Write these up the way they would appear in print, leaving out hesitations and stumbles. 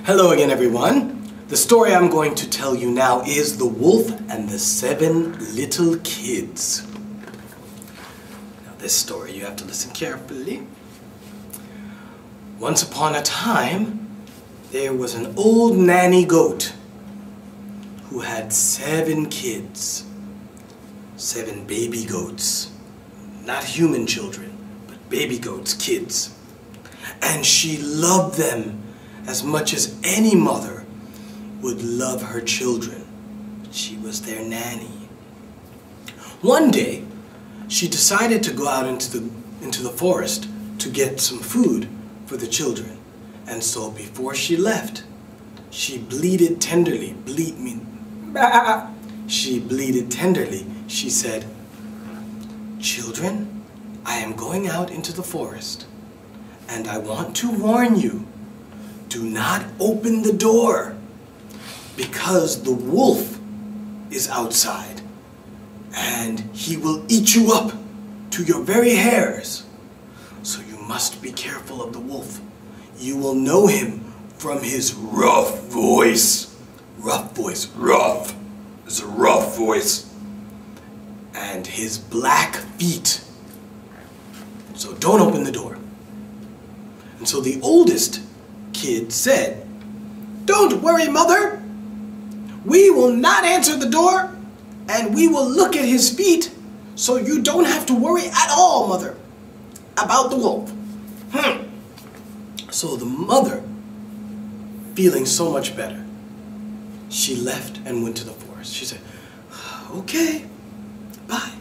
Hello again, everyone. The story I'm going to tell you now is The Wolf and the Seven Little Kids. Now this story, you have to listen carefully. Once upon a time, there was an old nanny goat who had 7 kids. 7 baby goats. Not human children, but baby goats, kids. And she loved them as much as any mother would love her children. She was their nanny. One day, she decided to go out into the forest to get some food for the children. And so before she left, she bleated tenderly. She bleated tenderly. She said, "Children, I am going out into the forest, and I want to warn you, do not open the door, because the wolf is outside, and he will eat you up to your very hairs. So you must be careful of the wolf. You will know him from his rough voice." Rough voice, rough. It's a rough voice. "And his black feet. So don't open the door." And so the oldest kid said, "Don't worry, Mother. We will not answer the door, and we will look at his feet, so you don't have to worry at all, Mother, about the wolf." So the mother, feeling so much better, she left and went to the forest. She said, "Okay, bye."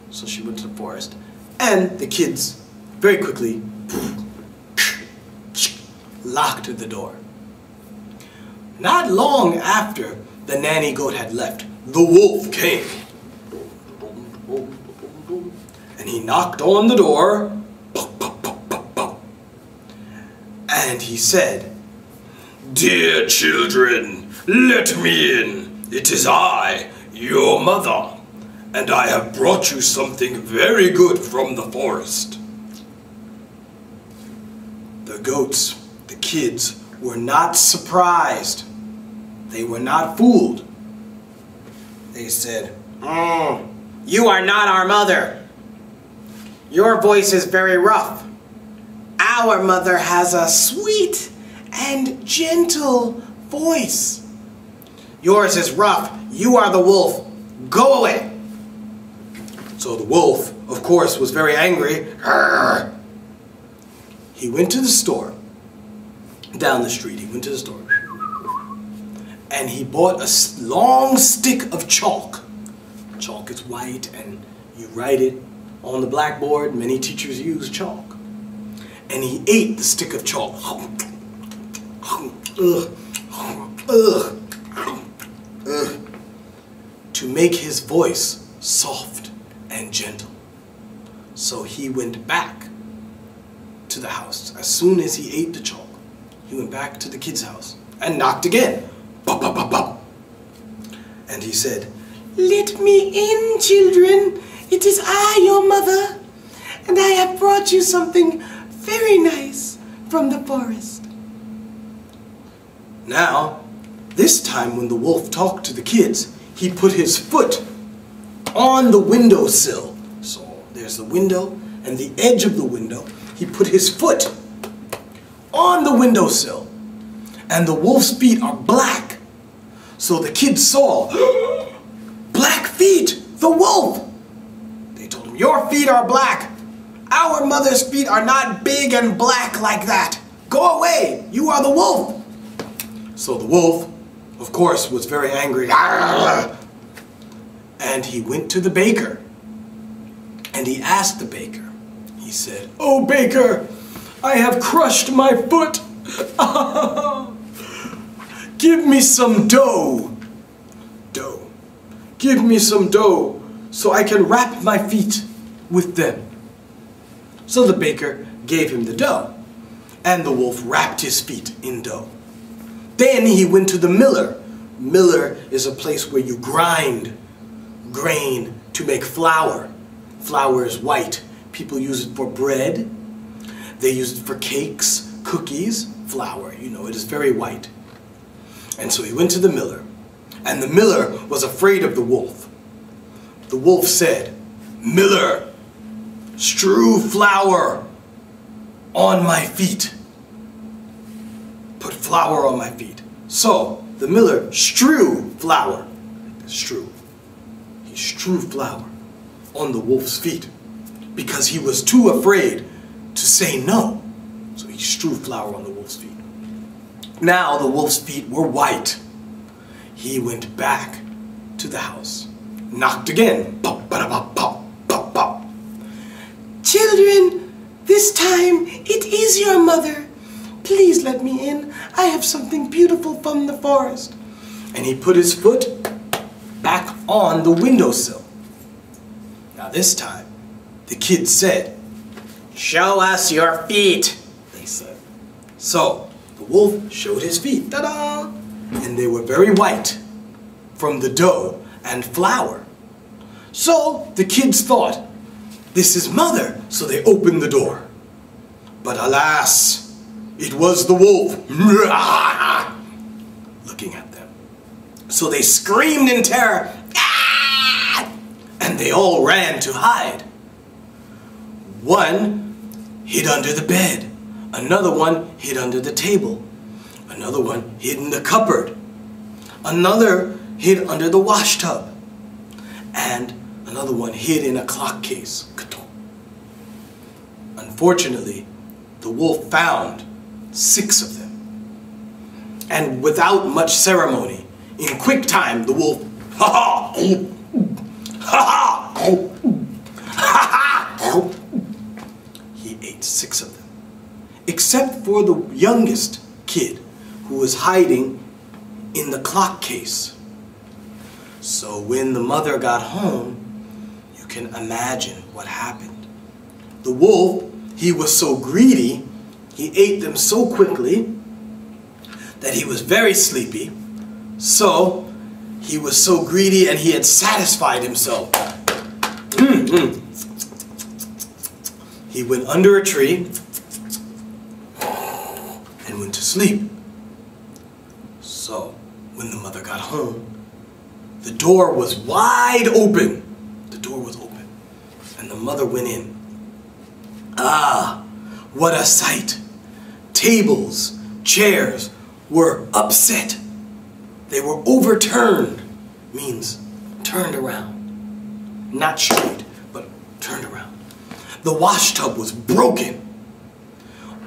So she went to the forest, and the kids very quickly locked the door. Not long after the nanny goat had left, the wolf came. And he knocked on the door. And he said, "Dear children, let me in. It is I, your mother, and I have brought you something very good from the forest." The goats, the kids, were not surprised. They were not fooled. They said, "You are not our mother. Your voice is very rough. Our mother has a sweet and gentle voice. Yours is rough. You are the wolf. Go away." So the wolf, of course, was very angry. He went to the store. Down the street, he went to the store. And he bought a long stick of chalk. Chalk is white, and you write it on the blackboard. Many teachers use chalk. And he ate the stick of chalk. To make his voice soft and gentle. So he went back to the house. As soon as he ate the chalk, he went back to the kid's house and knocked again. Pop, pop, pop, pop. And he said, "Let me in, children. It is I, your mother, and I have brought you something very nice from the forest." Now, this time when the wolf talked to the kids, he put his foot on the windowsill. So there's the window, and the edge of the window, he put his foot on the windowsill. And the wolf's feet are black. So the kids saw, "Black feet, the wolf." They told him, "Your feet are black. Our mother's feet are not big and black like that. Go away, you are the wolf." So the wolf, of course, was very angry. And he went to the baker. And he asked the baker. He said, "Oh, baker, I have crushed my foot. Give me some dough. Give me some dough so I can wrap my feet with them." So the baker gave him the dough, and the wolf wrapped his feet in dough. Then he went to the miller. Miller is a place where you grind grain to make flour. Flour is white. People use it for bread. They use it for cakes, cookies flour. You know, it is very white. And so he went to the miller, and the miller was afraid of the wolf. The wolf said, "Miller, strew flour on my feet. Put flour on my feet." So the miller strew flour. Strew. He strew flour on the wolf's feet because he was too afraid to say no. So he strew flour on the wolf's feet. Now the wolf's feet were white. He went back to the house. Knocked again. Pop, pop, pop, pop, pop. "Children, this time it is your mother. Please let me in. I have something beautiful from the forest." And he put his foot back on the windowsill. Now this time, the kids said, "Show us your feet," they said. So the wolf showed his feet. Ta-da! And they were very white from the dough and flour. So the kids thought, "This is mother," so they opened the door. But alas, it was the wolf looking at them. So they screamed in terror, "Ah!" And they all ran to hide. One hid under the bed. Another one hid under the table. Another one hid in the cupboard. Another hid under the wash tub. And another one hid in a clock case. Unfortunately, the wolf found 6 of them. And without much ceremony, in quick time, the wolf, he ate 6 of them. Except for the youngest kid who was hiding in the clock case. So when the mother got home, you can imagine what happened. The wolf, he was so greedy, he ate them so quickly that he was very sleepy. So he was so greedy and he had satisfied himself. He went under a tree and went to sleep. So when the mother got home, the door was wide open. The door was open. And the mother went in. Ah, what a sight. Tables, chairs were upset. They were overturned. Means turned around. Not straight, but turned around. The wash tub was broken.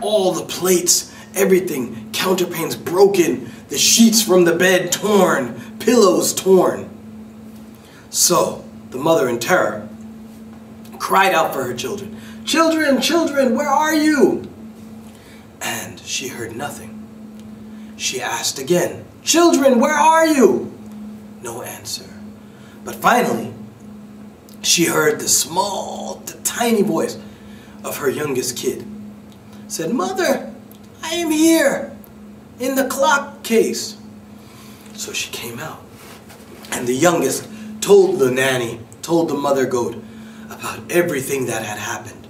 All the plates, everything, counterpanes broken. The sheets from the bed torn. Pillows torn. So the mother in terror cried out for her children. "Children, children, where are you?" And she heard nothing. She asked again, "Children, where are you?" No answer. But finally, she heard the small, the tiny voice of her youngest kid. Said, "Mother, I am here in the clock case." So she came out. And the youngest told the nanny, told the mother goat about everything that had happened.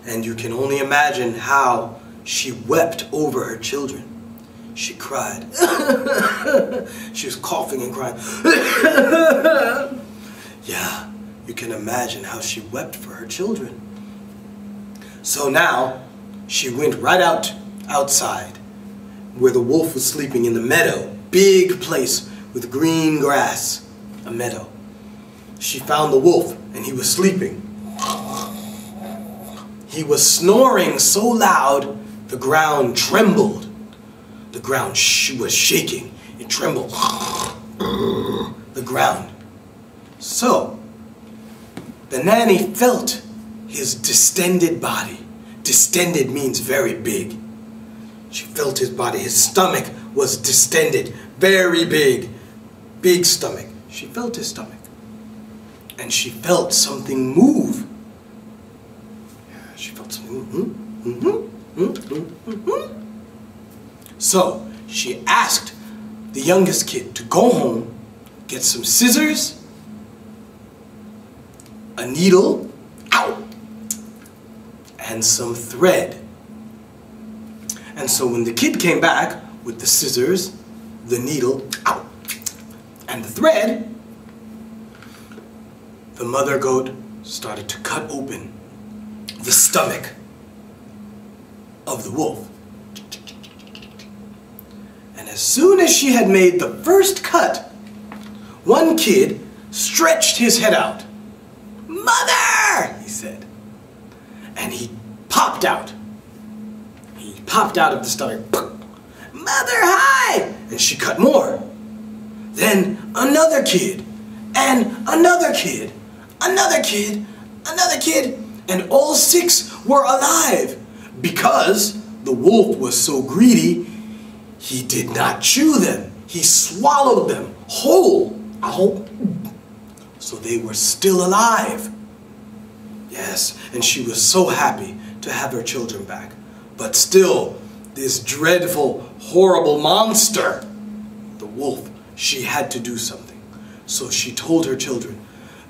And you can only imagine how she wept over her children. She cried. She was coughing and crying. Yeah, you can imagine how she wept for her children. So now she went right outside where the wolf was sleeping in the meadow. Big place with green grass. A meadow. She found the wolf and he was sleeping. He was snoring so loud the ground trembled. The ground was shaking. It trembled. The ground. So the nanny felt his distended body. Distended means very big. She felt his body. His stomach was distended. Very big. Big stomach. She felt his stomach. And she felt something move. Yeah, she felt something. So she asked the youngest kid to go home, get some scissors, a needle, ow, and some thread. And so when the kid came back with the scissors, the needle, ow, and the thread, the mother goat started to cut open the stomach of the wolf. And as soon as she had made the first cut, one kid stretched his head out. "Mother!" he said. And he popped out. He popped out of the stomach. "Mother, hi!" And she cut more. Then another kid, and another kid, another kid, another kid, and all 6 were alive because the wolf was so greedy, he did not chew them. He swallowed them whole. So they were still alive. Yes, and she was so happy to have her children back. But still, this dreadful, horrible monster, the wolf, she had to do something. So she told her children,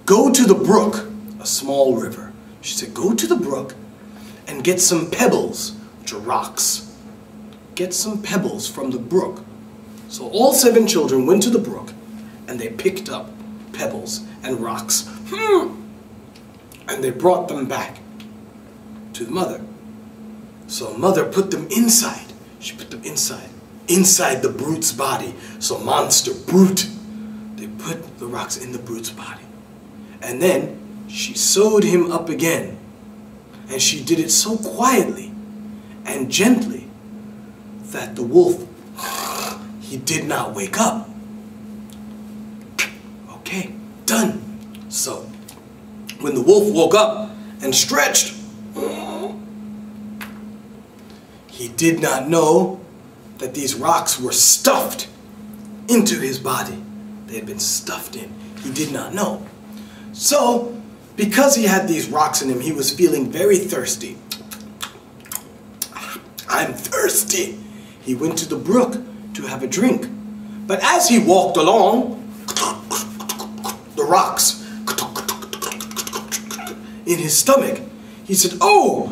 "Go to the brook," a small river. She said, "Go to the brook and get some pebbles," which are rocks. Get some pebbles from the brook. So all 7 children went to the brook and they picked up pebbles and rocks. And they brought them back to the mother. So mother put them inside. She put them inside the brute's body. So monster brute, they put the rocks in the brute's body. And then she sewed him up again. And she did it so quietly and gently that the wolf, he did not wake up. Okay, done. So when the wolf woke up and stretched, he did not know that these rocks were stuffed into his body. They had been stuffed in. He did not know. So, because he had these rocks in him, he was feeling very thirsty. "I'm thirsty." He went to the brook to have a drink. But as he walked along, the rocks in his stomach, he said, "Oh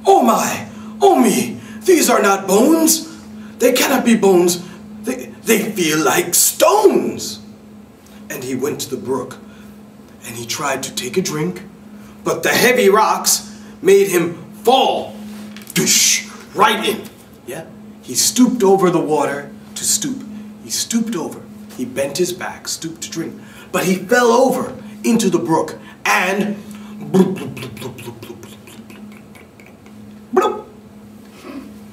my, oh me, these are not bones. They cannot be bones. They feel like stones." And he went to the brook and he tried to take a drink, but the heavy rocks made him fall right in. Yeah, he stooped over the water to stoop. He stooped over. He bent his back, stooped to drink, but he fell over into the brook and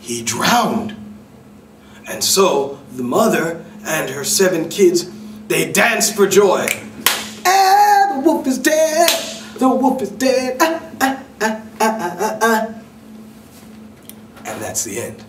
he drowned. And so the mother and her 7 kids, they danced for joy. "Ah, the wolf is dead, the wolf is dead, ah, ah, ah, ah, ah, ah, ah." And that's the end.